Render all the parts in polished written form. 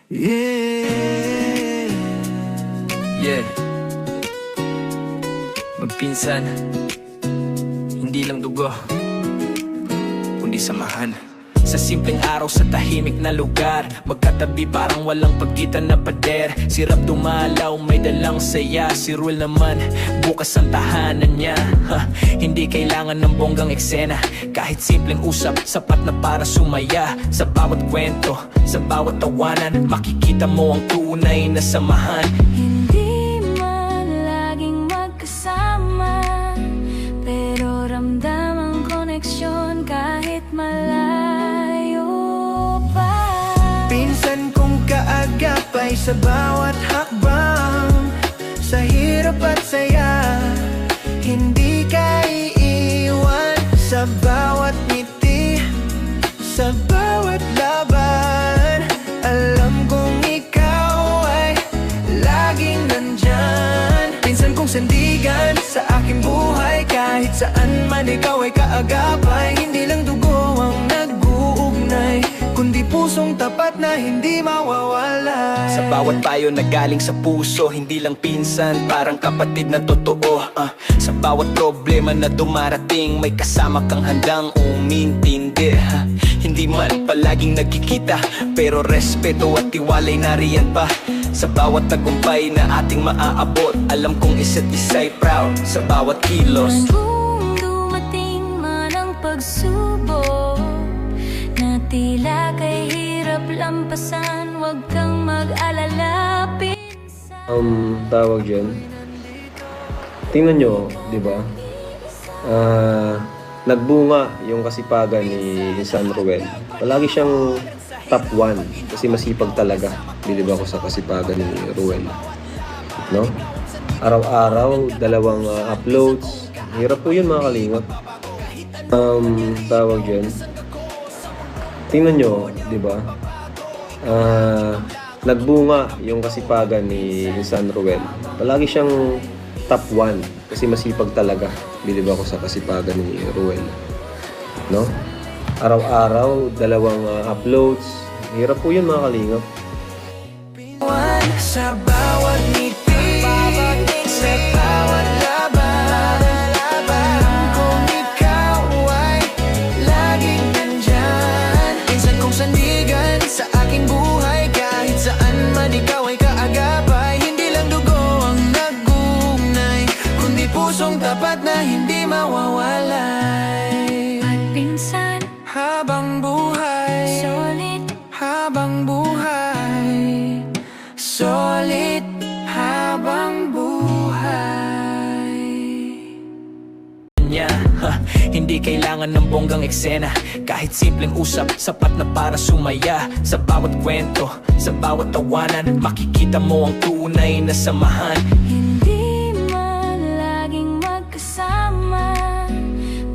Yeah, Yeah. Magpinsan, hindi lang dugo, kundi samahan. Sa simpleng araw sa tahimik na lugar, magkatabi parang walang pagitan na pader. Si Rap dumalaw, may dalang saya. Si Ruel naman, bukas ang tahanan niya. Hindi kailangan ng bonggang eksena, kahit simpleng usap, sapat na para sumaya. Sa bawat kwento, sa bawat tawanan, makikita mo ang tunay na samahan. Hindi man laging magkasama, pero ramdam ang koneksyon kahit malayo pa. pinsan kong kaagapay sa bawat hakbang, sa hirap at saya, hindi ka iiwan. Sa bawat ngiti, sa bawat laban, alam kong ikaw ay laging nandyan. Pinsan kong sandigan sa aking buhay, kahit saan man ikaw ay kaagapay. Hindi lang dugo ang nag-uugnay, kundi pusong tapat na hindi mawawala. Sa bawat payo na galing sa puso, hindi lang pinsan, parang kapatid na totoo. Sa bawat problema na dumarating, may kasama kang handang umintindi. Hindi man palaging nagkikita, pero respeto at tiwalay nariyan pa. Sa bawat tagumpay na ating maaabot, alam kong isa't isa'y proud sa bawat kilos. Kung dumating man ang pagsubok na tila kay hirap lampasan, huwag kang mag-alala, pinsan. Tawag dyan. Tingnan nyo, di ba? Nagbunga yung kasipagan ni San Ruel. Palagi siyang top 1 kasi masipag talaga. Bilib ako sa kasipagan ni Ruel. No? Araw-araw, 2 uploads. Hirap po yun, mga kalingap. Tawag dyan. Tingnan nyo, di ba? Nagbunga yung kasipagan ni San Ruel. Palagi siyang top 1 kasi masipag talaga. Bilib ako sa kasipagan ni Ruel. No? Araw-araw, 2 uploads. Hirap po yun, mga kalingap. Sa bawat ngiti, sa bawat laban, alam kong ikaw ay laging nandyan. Pinsan kong sandigan sa aking buhay, kahit saan man ikaw ay kaagapay. Hindi lang dugo ang nag-uugnay, kundi pusong tapat na hindi mawawalay. At pinsan, Habang buhay, solid. habang buhay, solid habang buhay. Niya, hindi kailangan ng bonggang eksena, kahit simpleng usap, sapat na para sumaya. Sa bawat kwento, sa bawat tawanan, makikita mo ang tunay na samahan. Hindi man laging magkasama,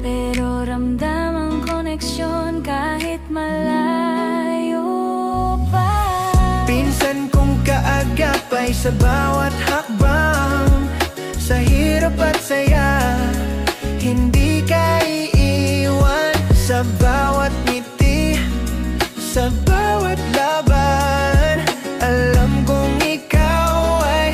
pero ramdam ang koneksyon kahit malayo pa. Pinsan kong kaagapay sa bawat hakbang, sa hirap at saya, hindi ka iiwan. Sa bawat ngiti, sa bawat laban, alam kong ikaw ay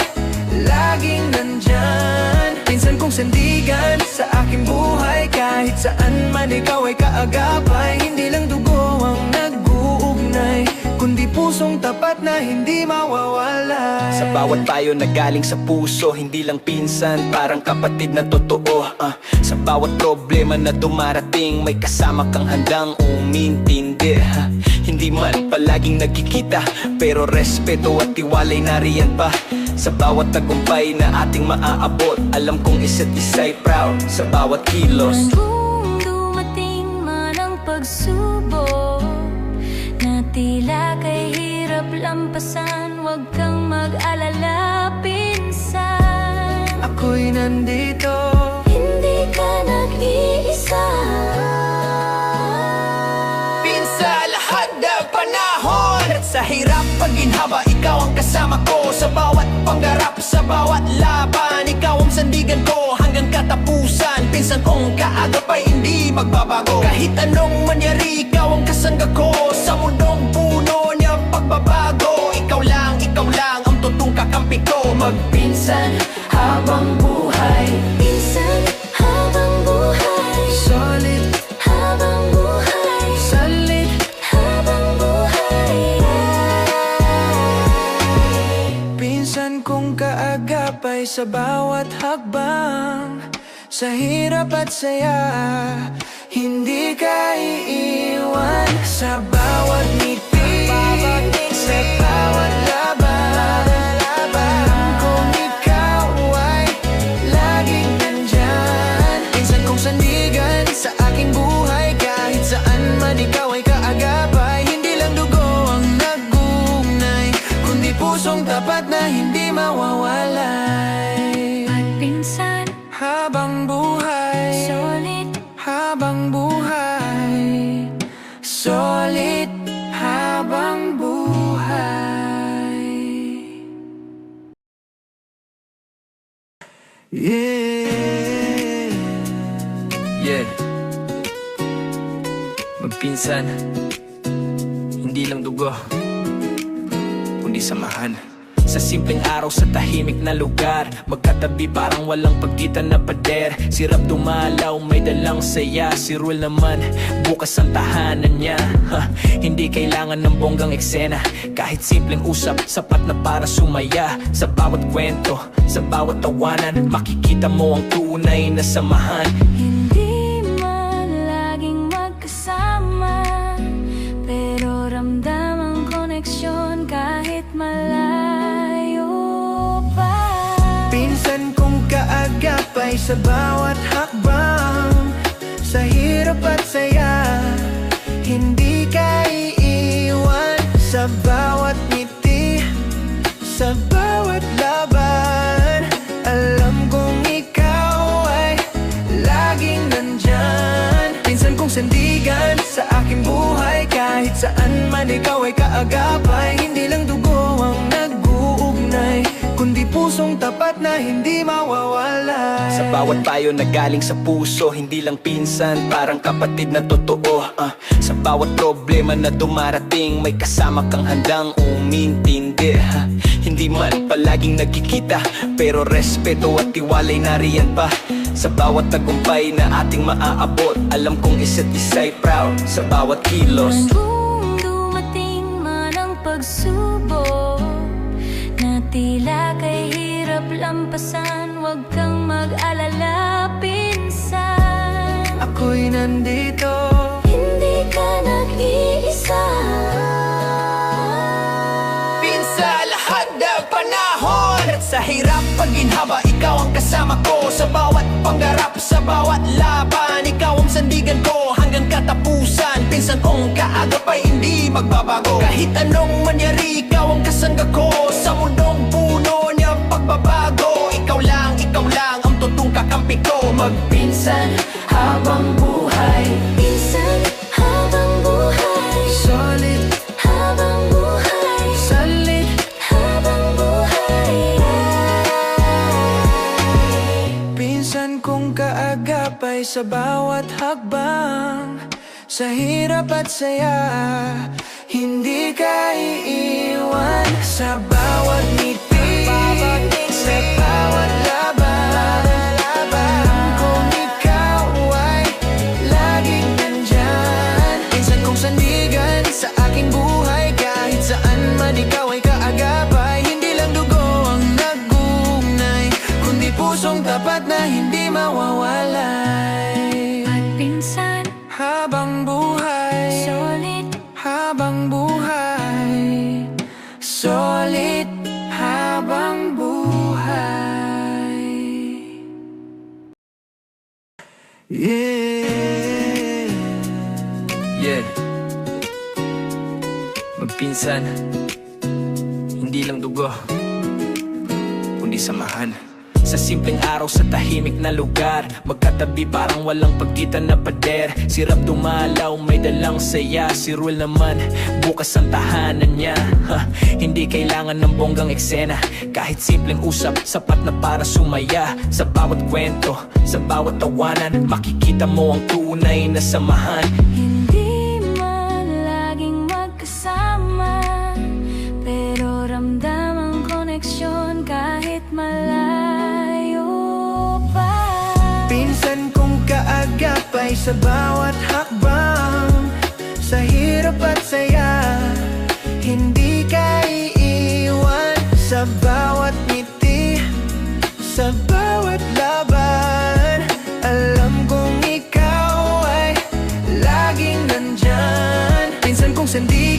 laging nandyan. Pinsan kong sandigan sa aking buhay, kahit saan man ikaw ay kaagapay. Hindi lang dugo ang nag-uugnay, kundi pusong tapat na hindi mawawala. Sa bawat payo na galing sa puso, hindi lang pinsan, parang kapatid na totoo. Sa bawat problema na dumarating, may kasama kang handang umintindi. Hindi man palaging nagkikita, pero respeto at tiwalay nariyan pa. Sa bawat tagumpay na ating maaabot, alam kong isa't isa'y proud sa bawat kilos. Kung dumating man ang pagsubok na tila kay hirap lampasan, huwag kang mag-alala, pinsan. Ako'y nandito, Hindi ka nag-iisa. pinsa lahat ng panahon. At sa hirap pagginhawa, ikaw ang kasama ko. Sa bawat pangarap, sa bawat laban, ikaw ang sandigan ko hanggang katapusan. Pinsan kong kaagapay, hindi magbabago. Kahit anong mangyari, ikaw ang kasangga ko. Sa mundong puno niyang pagbabago, ikaw sa bawat hakbang, sa hirap at saya, hindi ka iiwan. Sa bawat ngiti, sa bawat laban, alam kong ikaw ay laging nandyan. Minsan kong sandigan sa aking buhay, kahit saan man ikaw ay kaagapay. Hindi lang dugo ang nag-uugnay, kundi pusong tapat na hindi mawawalay. At pinsan, Habang buhay, solid, habang buhay, solid habang buhay. Yeah. Yeah. Magpinsan, hindi lang dugo, kundi samahan. Sa simpleng araw sa tahimik na lugar, magkatabi parang walang pagitan na pader. Si Rap dumalaw, may dalang saya. Si Ruel naman, bukas ang tahanan niya. Hindi kailangan ng bonggang eksena, kahit simpleng usap, sapat na para sumaya. Sa bawat kwento, sa bawat tawanan, makikita mo ang tunay na samahan. hindi man laging magkasama, pero ramdam ang koneksyon kahit malayo pa. Pinsan kong kaagapay sa bawat hakbang, sa hirap at saya, hindi ka iiwan. Sa bawat ngiti, sa bawat laban, alam kong ikaw ay laging nandyan. Pinsan kong sandigan sa aking buhay, kahit saan man ikaw ay kaagapay. Hindi lang dugo ang nag-uugnay, kundi pusong tapat na hindi mawawalay. Sa bawat payo na galing sa puso, hindi lang pinsan, parang kapatid na totoo. Sa bawat problema na dumarating, may kasama kang handang umintindi. Hindi man palaging nagkikita, pero respeto at tiwalay nariyan pa. Sa bawat tagumpay na ating maaabot, alam kong isa't isa'y proud sa bawat kilos. Kung dumating man ang pagsubok na tila kay hirap lampasan, huwag kang mag-alala, pinsan. Ako'y nandito, Hindi ka nag-iisa. Pinsan, lahat ng panahon at sa hirap pagginhawa, ikaw ang kasama ko. Sa bawat pangarap, sa bawat laban, ikaw ang sandigan ko hanggang katapusan. Pinsan kong kaagapay, hindi magbabago. Kahit anong mangyari, ikaw ang kasangga ko. Sa mundong puno niyang pagbabago, ikaw lang ang totoong kakampi ko. Magpinsan habang buhay, Pinsan, habang buhay, solid, habang buhay, solid. habang buhay. Pinsan kong kaagapay sa bawat hakbang, sa hirap at saya, hindi ka iiwan. Sa bawat ngiti, sa bawat laban, alam kong ikaw ay laging nandyan. Pinsan kong sandigan sa aking buhay, kahit saan man ikaw ay kaagapay. Hindi lang dugo ang nag-uugnay, kundi pusong tapat na hindi mawawalay. At pinsan, Habang buhay, solid, habang buhay, solid habang buhay. Yeah. yeah. Magpinsan, hindi lang dugo, kundi samahan. Sa simpleng araw sa tahimik na lugar, magkatabi parang walang pagitan na pader. Si Rap dumalaw, may dalang saya. Si Ruel naman, bukas ang tahanan niya. Hindi kailangan ng bonggang eksena, kahit simpleng usap, sapat na para sumaya. Sa bawat kwento, sa bawat tawanan, makikita mo ang tunay na samahan. hindi man laging magkasama, pero ramdam ang koneksyon kahit malayo pa. Pinsan kong kaagapay sa bawat